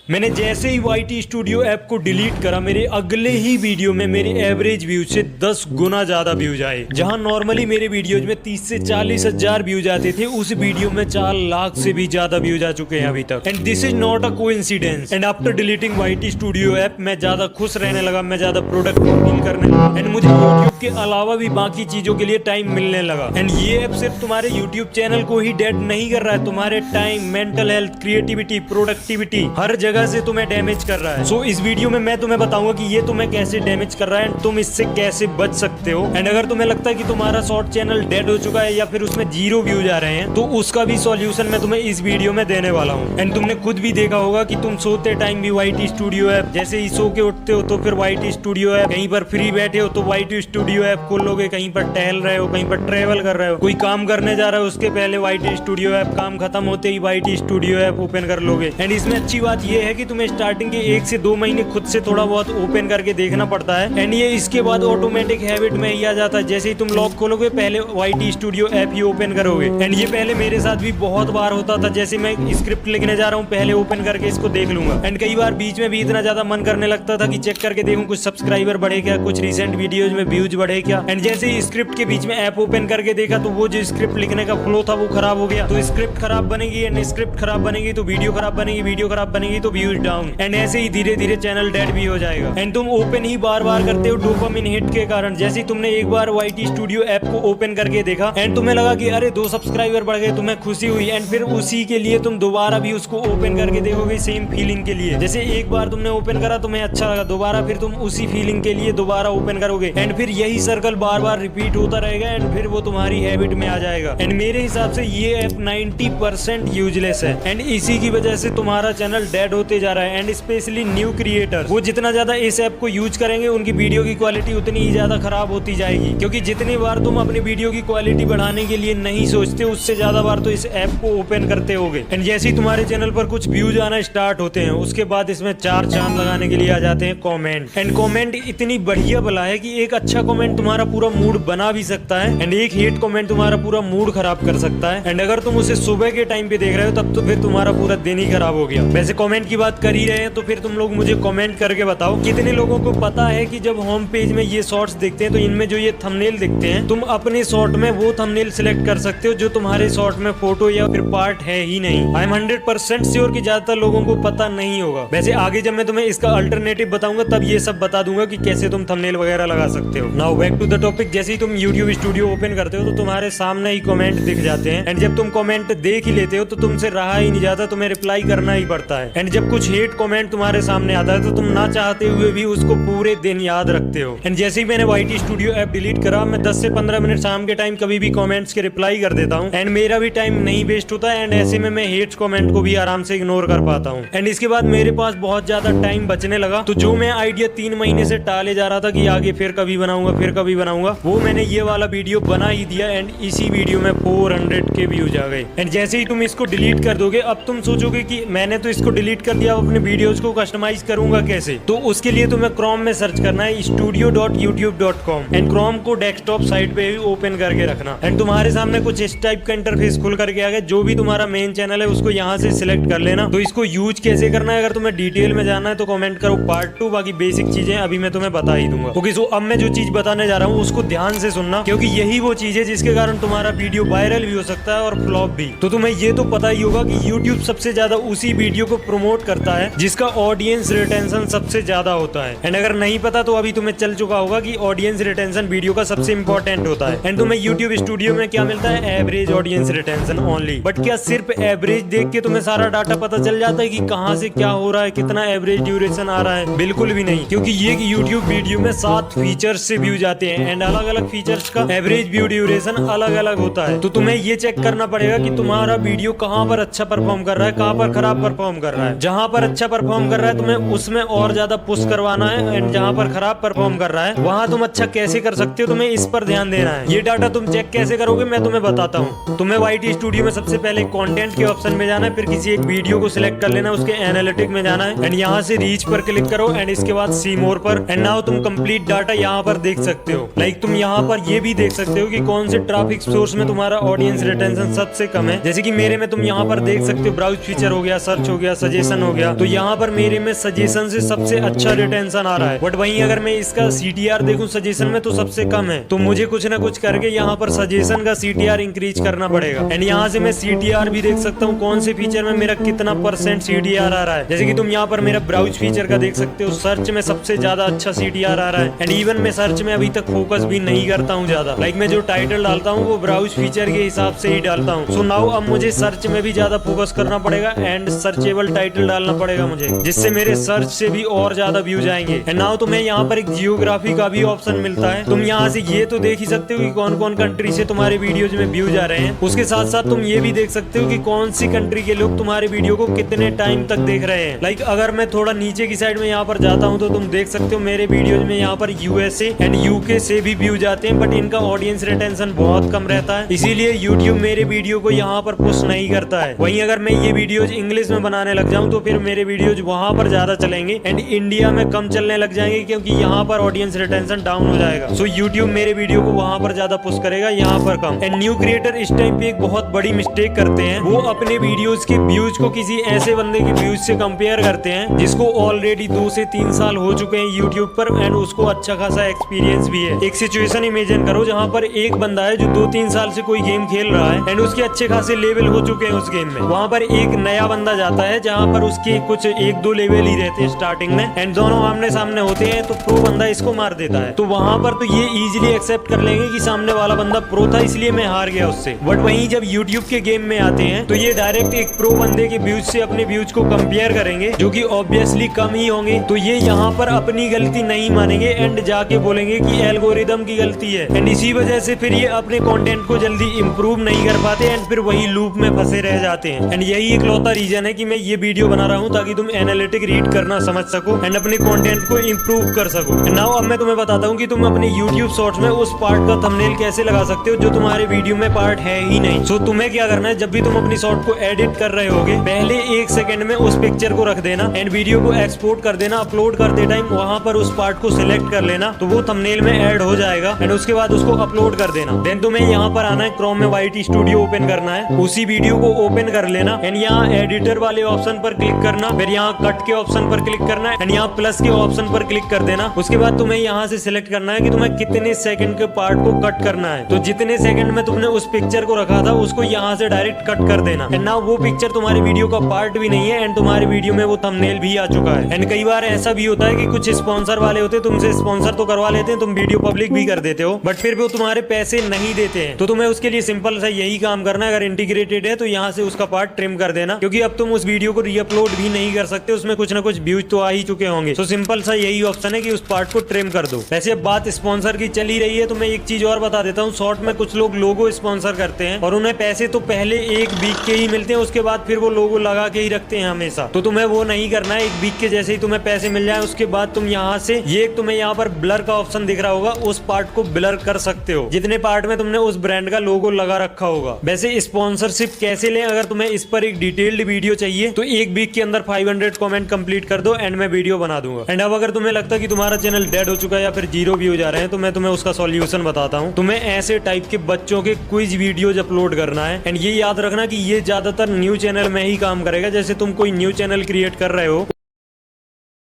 मैंने जैसे ही YT studio app को डिलीट करा, मेरे अगले ही वीडियो में मेरे एवरेज व्यूज से 10 गुना ज्यादा व्यूज आए। जहां नॉर्मली मेरे वीडियोज में 30 से 40 हजार व्यूज आते थे, उस वीडियो में 4 लाख से भी ज्यादा व्यूज आ चुके हैं अभी तक। And this is not a coincidence. And after deleting YT studio app मैं ज्यादा खुश रहने लगा, मैं ज्यादा प्रोडक्टिव फील करने लगा एंड मुझे यूट्यूब के अलावा भी बाकी चीजों के लिए टाइम मिलने लगा। एंड ये ऐप सिर्फ तुम्हारे यूट्यूब चैनल को ही डेड नहीं कर रहा है, तुम्हारे time, mental health, creativity, productivity हर जगह से तुम्हें डैमेज कर रहा है। सो इस वीडियो में मैं तुम्हें बताऊंगा कि ये तुम्हें कैसे डैमेज कर रहा है एंड तुम इससे कैसे बच सकते हो। एंड अगर तुम्हें लगता है कि तुम्हारा शॉर्ट चैनल डेड हो चुका है या फिर उसमें 0 व्यूज आ रहे हैं, तो उसका भी सॉल्यूशन मैं तुम्हें इस वीडियो में देने वाला हूँ। एंड तुमने खुद भी देखा होगा कि तुम सोते टाइम भी YT स्टूडियो ऐप, जैसे ही सो के उठते हो तो फिर YT स्टूडियो ऐप, कहीं पर फ्री बैठे हो तो YT स्टूडियो ऐप खोलोगे, कहीं पर टहल रहे हो, कहीं पर ट्रेवल कर रहे हो, कोई काम करने जा रहा है उसके पहले YT स्टूडियो ऐप, काम खत्म होते ही YT स्टूडियो ऐप ओपन कर लोगे। एंड इसमें अच्छी बात यह है कि तुम्हें स्टार्टिंग के 1 से 2 महीने खुद से थोड़ा बहुत ओपन करके देखना पड़ता है एंड ये इसके बाद ऑटोमेटिक हैबिट में ही आ जाता है। जैसे ही तुम लॉक खोलोगे पहले YT स्टूडियो ऐप ही ओपन करोगे। एंड ये पहले मेरे साथ भी बहुत बार होता था, जैसे मैं स्क्रिप्ट लिखने जा रहा हूँ पहले ओपन करके इसको देख लूंगा एंड कई बार बीच में भी इतना ज्यादा मन करने लगता था कि चेक करके देखूं कुछ सब्सक्राइबर बढ़े क्या, कुछ रिसेंट वीडियोज में व्यूज बढ़े क्या। एंड जैसे ही स्क्रिप्ट के बीच में ऐप ओपन करके देखा तो वो जो स्क्रिप्ट लिखने का फ्लो था वो खराब हो गया। तो स्क्रिप्ट खराब बनेगी एंड स्क्रिप्ट खराब बनेगी तो वीडियो खराब बनेगी, वीडियो खराब बनेगी तो व्यूज डाउन एंड ऐसे ही धीरे धीरे चैनल डेड भी हो जाएगा। एंड तुम ओपन ही बार बार करते हो डोपामिन हिट के कारण। जैसे ही तुमने एक बार YT स्टूडियो ऐप को ओपन करके देखा एंड तुम्हें लगा कि अरे 2 सब्सक्राइबर बढ़ गए, तुम्हें खुशी हुई एंड फिर उसी के लिए तुम दोबारा भी उसको ओपन करके देखोगे सेम फीलिंग के लिए। जैसे एक बार तुमने ओपन करा तुम्हें अच्छा लगा, दोबारा फिर तुम उसी फीलिंग के लिए दोबारा ओपन करोगे एंड फिर यही सर्कल बार बार रिपीट होता रहेगा एंड फिर वो तुम्हारी हैबिट में आ जाएगा। एंड मेरे हिसाब से ये ऐप 90% यूजलेस है एंड इसी की वजह से तुम्हारा चैनल डेड होते जा रहा है। एंड स्पेशली न्यू क्रिएटर, वो जितना ज्यादा इस ऐप को यूज करेंगे उनकी वीडियो की क्वालिटी उतनी ही ज्यादा खराब होती जाएगी, क्योंकि जितनी बार तुम अपनी वीडियो की क्वालिटी बढ़ाने के लिए नहीं सोचते उससे ज्यादा बार तो इस ऐप को ओपन करते होगे। एंड जैसे ही तुम्हारे चैनल पर कुछ व्यूज आना स्टार्ट होते हैं उसके बाद इसमें 4 चांद लगाने के लिए आ जाते हैं कमेंट। एंड कमेंट इतनी बढ़िया बला है कि एक अच्छा कमेंट तुम्हारा पूरा मूड बना भी सकता है एंड एक हेट कमेंट तुम्हारा पूरा मूड खराब कर सकता है। एंड अगर तुम उसे सुबह के टाइम पे देख रहे हो तब तो फिर तुम्हारा पूरा दिन ही खराब हो गया। वैसे कमेंट की बात कर ही रहे हैं तो फिर तुम लोग मुझे कमेंट करके बताओ कितने लोगों को पता है कि जब होम पेज में ये शॉर्ट्स दिखते हैं तो इनमें जो ये थंबनेल दिखते हैं, तुम अपने शॉर्ट में वो थंबनेल सिलेक्ट कर सकते हो जो तुम्हारे शॉर्ट में फोटो या फिर पार्ट है ही नहीं। आई एम 100% श्योर कि ज्यादातर लोगों को पता नहीं होगा। वैसे आगे जब मैं तुम्हें इसका अल्टरनेटिव बताऊंगा तब ये सब बता दूंगा कि कैसे तुम थंबनेल वगैरह लगा सकते हो। Now back to the topic. जैसे ही तुम यूट्यूब स्टूडियो ओपन करते हो तो तुम्हारे सामने ही कमेंट दिख जाते हैं एंड जब तुम कमेंट देख ही लेते हो तो तुमसे रहा ही नहीं जाता, तुम्हें रिप्लाई करना ही पड़ता है। एंड जब कुछ हेट कमेंट तुम्हारे सामने आता है तो तुम ना चाहते हुए भी उसको पूरे दिन याद रखते हो। एंड जैसे ही मैंने YT स्टूडियो ऐप डिलीट करा, मैं 10 से 15 मिनट शाम के टाइम कभी भी कमेंट्स के रिप्लाई कर देता हूँ एंड मेरा भी टाइम नहीं वेस्ट होता है एंड ऐसे में मैं हेट्स कमेंट को भी आराम से इग्नोर कर पाता हूँ। एंड इसके बाद मेरे पास बहुत ज्यादा टाइम बचने लगा, तो जो मैं आइडिया 3 महीने से टाले जा रहा था कि आगे फिर कभी बनाऊंगा, वो मैंने ये वाला वीडियो बना ही दिया एंड इसी वीडियो में 400 के व्यूज आ गए। एंड जैसे ही तुम इसको डिलीट कर दोगे, अब तुम सोचोगे कि मैंने तो इसको डिलीट कर दिया, अपने वीडियोज को कस्टमाइज करूंगा कैसे? तो उसके लिए तुम्हें क्रोम में सर्च करना है studio.youtube.com एंड क्रोम को डेस्कटॉप साइड पे ही ओपन करके रखना एंड तुम्हारे सामने कुछ इस टाइप का इंटरफेस खुल करके आ गया। जो भी तुम्हारा मेन चैनल है उसको यहाँ से सिलेक्ट कर लेना। तो इसको यूज कैसे करना है अगर तुम्हें डिटेल में जानना है तो कमेंट करो पार्ट 2, बाकी बेसिक चीजें अभी मैं तुम्हें बता ही दूंगा। ओके, सो अब मैं जो चीज बताने जा रहा हूँ उसको ध्यान से सुनना, क्योंकि यही वो चीज है जिसके कारण तुम्हारा वीडियो वायरल भी हो सकता है और फ्लॉप भी। तो तुम्हें ये तो पता ही होगा कि यूट्यूब सबसे ज्यादा उसी वीडियो को प्रमोट करता है जिसका ऑडियंस रिटेंशन सबसे ज्यादा होता है। एंड अगर नहीं पता तो अभी तुम्हें चल चुका होगा कि ऑडियंस रिटेंशन वीडियो का सबसे इंपॉर्टेंट होता है। एंड तुम्हें यूट्यूब स्टूडियो में क्या मिलता है? Average audience retention only. But क्या सिर्फ एवरेज देख के तुम्हें सारा डाटा पता चल जाता है कि कहां से क्या हो रहा है, कितना एवरेज ड्यूरेशन आ रहा है? बिल्कुल भी नहीं, क्योंकि ये यूट्यूब वीडियो में 7 फीचर्स से व्यूज आते हैं एंड अलग अलग फीचर्स का एवरेज व्यू ड्यूरेशन अलग अलग होता है। तो तुम्हें ये चेक करना पड़ेगा कि तुम्हारा वीडियो कहां पर अच्छा परफॉर्म कर रहा है, कहां पर खराब परफॉर्म कर रहा है। जहां पर अच्छा परफॉर्म कर रहा है तुम्हें उसमें और ज्यादा पुश करवाना है एंड जहां पर खराब परफॉर्म कर रहा है वहां तुम अच्छा कैसे कर सकते हो, तुम्हें इस पर ध्यान देना है। ये डाटा तुम चेक कैसे करोगे मैं तुम्हें बताता हूँ। तुम्हें YT स्टूडियो में सबसे पहले कंटेंट के ऑप्शन में जाना है, फिर किसी एक वीडियो को सिलेक्ट कर लेना, उसके एनालिटिक में जाना है एंड यहाँ से रीच पर क्लिक करो एंड इसके बाद सी मोर पर। एंड नाउ तुम कंप्लीट डाटा यहाँ पर देख सकते हो। लाइक तुम यहाँ पर ये भी देख सकते हो कि कौन से ट्रैफिक सोर्स में तुम्हारा ऑडियंस रिटेंशन सबसे कम है। जैसे कि मेरे में तुम यहाँ पर देख सकते हो ब्राउज फीचर हो गया, सर्च हो गया, सजेशन रिटेंशन हो गया, तो यहाँ पर मेरे में सजेशन से सबसे अच्छा रिटेंशन आ रहा है। बट वहीं अगर मैं इसका CTR देखूं सजेशन में तो सबसे कम है, तो मुझे कुछ ना कुछ करके यहाँ पर सजेशन का CTR इंक्रीज करना पड़ेगा। एंड यहाँ से मैं CTR भी देख सकता हूँ कौन से फीचर में मेरा कितना % CTR आ रहा है। जैसे कि तुम यहाँ पर मेरा ब्राउज फीचर का देख सकते हो, सर्च में सबसे ज्यादा अच्छा CTR आ रहा है। एंड इवन मैं सर्च में अभी तक फोकस भी नहीं करता हूँ ज्यादा, लाइक मैं जो टाइटल डालता हूँ वो ब्राउज फीचर के हिसाब से ही डालता हूँ। सो नाउ अब मुझे सर्च में भी ज्यादा फोकस करना पड़ेगा एंड सर्चेबल टाइटल डालना पड़ेगा मुझे, जिससे मेरे सर्च से भी और ज्यादा व्यूज आएंगे। एंड नाउ तुम्हें यहाँ पर एक जियोग्राफी का भी ऑप्शन मिलता है। तुम यहाँ से ये तो देख ही सकते हो कि कौन कौन कंट्री से तुम्हारे वीडियोज में व्यूज आ रहे हैं। उसके साथ साथ तुम ये भी देख सकते हो कि कौन सी कंट्री के लोग तुम्हारे वीडियो को कितने टाइम तक देख रहे हैं। लाइक अगर मैं थोड़ा नीचे की साइड में यहाँ पर जाता हूँ तो तुम देख सकते हो मेरे वीडियोज में यहाँ पर USA एंड UK से भी व्यूज आते हैं, बट इनका ऑडियंस रिटेंशन बहुत कम रहता है, इसीलिए YouTube मेरे वीडियो को यहाँ पर पुश नहीं करता है। वहीं अगर मैं ये वीडियोज इंग्लिश में बनाने लग जाऊँ तो फिर मेरे वीडियोज वहां पर ज्यादा चलेंगे एंड इंडिया में कम चलने लग जाएंगे, क्योंकि यहाँ पर ऑडियंस रिटेंशन डाउन हो जाएगा। सो YouTube मेरे वीडियो को वहां पर ज्यादा पुश करेगा, यहाँ पर कम। एंड न्यू क्रिएटर इस टाइम पे एक बहुत बड़ी मिस्टेक करते हैं, वो अपने वीडियोज के व्यूज को किसी ऐसे बंदे के व्यूज से कंपेयर करते हैं जिसको ऑलरेडी 2 से 3 साल हो चुके हैं यूट्यूब पर एंड उसको अच्छा खासा एक्सपीरियंस भी है। एक सिचुएशन इमेजिन करो जहाँ पर एक बंदा है जो 2-3 साल से कोई गेम खेल रहा है एंड उसके अच्छे खासे लेवल हो चुके हैं उस गेम में। वहाँ पर एक नया बंदा जाता है जहाँ पर उसके कुछ 1-2 लेवल ही रहते हैं स्टार्टिंग में एंड दोनों आमने सामने होते हैं, तो प्रो बंदा इसको मार देता है। तो वहाँ पर तो ये इजीली एक्सेप्ट कर लेंगे कि सामने वाला बंदा प्रो था इसलिए मैं हार गया उससे। बट वहीं जब यूट्यूब के गेम में आते हैं तो ये डायरेक्ट एक प्रो बंदे के व्यूज से अपने व्यूज को कंपेयर करेंगे, जो कि ऑब्वियसली कम ही होंगे। तो ये यहाँ पर अपनी गलती नहीं मानेंगे एंड जाके बोलेंगे कि एल्गोरिदम की गलती है एंड इसी वजह से फिर ये अपने कंटेंट को जल्दी इंप्रूव नहीं कर पाते एंड फिर वही लूप में फंसे रह जाते हैं। एंड यही एक लौता रीजन है कि मैं ये वीडियो बना रहा हूँ ताकि तुम एनालिटिक रीड करना समझ सको एंड अपने कंटेंट को इंप्रूव कर सको। एंड नाउ अब मैं तुम्हें बताता हूँ कि तुम अपने YouTube शॉर्ट्स में उस पार्ट का थंबनेल कैसे लगा सकते हो जो तुम्हारे वीडियो में पार्ट है ही नहीं। सो तुम्हें क्या करना है, जब भी तुम अपनी शॉर्ट को एडिट कर रहे होगे पहले 1 सेकंड में उस पिक्चर को रख देना एंड वीडियो को एक्सपोर्ट कर देना। अपलोड करते टाइम वहां पर उस पार्ट को सिलेक्ट कर लेना तो वो थंबनेल में ऐड हो जाएगा एंड उसके बाद उसको अपलोड कर देना। देन तुम्हें यहाँ पर आना है, क्रोम में YT स्टूडियो ओपन करना है, उसी वीडियो को ओपन कर लेना एंड यहाँ एडिटर वाले ऑप्शन पर क्लिक करना, फिर यहाँ कट के ऑप्शन पर क्लिक करना है एंड यहाँ प्लस के ऑप्शन पर क्लिक कर देना। उसके बाद तुम्हें यहाँ से सिलेक्ट करना है कि तुम्हें कितने सेकंड के पार्ट को कट करना है। तो जितने सेकंड में तुमने उस पिक्चर को रखा था उसको यहाँ से डायरेक्ट कट कर देना एंड नाउ वो पिक्चर तुम्हारी वीडियो का पार्ट भी नहीं है एंड तुम्हारी वीडियो में वो थंबनेल भी आ चुका है। एंड कई बार ऐसा भी होता है कि कुछ स्पॉन्सर वाले होते हैं, तुमसे स्पॉन्सर तो करवा लेते हैं, तुम वीडियो पब्लिक भी कर देते हो, बट फिर भी वो तुम्हारे पैसे नहीं देते हैं। तो तुम्हें उसके लिए सिंपल सा यही काम करना है, अगर इंटीग्रेटेड है तो यहाँ से उसका पार्ट ट्रिम कर देना, क्योंकि अब तुम उस वीडियो को रीअपलोड भी नहीं कर सकते, उसमें कुछ ना कुछ व्यूज तो आ ही चुके होंगे। तो सिंपल सा यही ऑप्शन है कि उस पार्ट को ट्रिम कर दो। वैसे अब बात स्पॉन्सर की चली रही है तो मैं एक चीज और बता देता हूँ, शॉर्ट में कुछ लोग लोगो स्पॉन्सर करते हैं और उन्हें पैसे तो पहले 1 वीक के ही मिलते हैं, उसके बाद फिर वो लोगो लगा के ही रखते हैं हमेशा। तो तुम्हें वो नहीं करना है, 1 वीक के जैसे ही तुम्हें पैसे मिल जाए उसके बाद तुम यहाँ से ये तुम्हें यहाँ पर ब्लर का ऑप्शन दिख रहा होगा, उस पार्ट को ब्लर कर सकते हो जितने पार्ट में तुमने उस ब्रांड का लोगो लगा रखा होगा। वैसे स्पॉन्सरशिप कैसे लें, अगर तुम्हें इस पर एक डिटेल्ड वीडियो चाहिए तो 1 वीक के अंदर 500 कमेंट कंप्लीट कर दो एंड मैं वीडियो बना दूंगा। एंड अब अगर तुम्हें लगता है कि तुम्हारा चैनल डेड हो चुका है या फिर 0 व्यूज आ रहे हैं तो मैं तुम्हें उसका सॉल्यूशन बताता हूँ। तुम्हें ऐसे टाइप के बच्चों के क्विज वीडियोज अपलोड करना है एंड ये याद रखना कि ये ज्यादातर न्यू चैनल में ही काम करेगा। जैसे तुम कोई न्यू चैनल क्रिएट कर रहे हो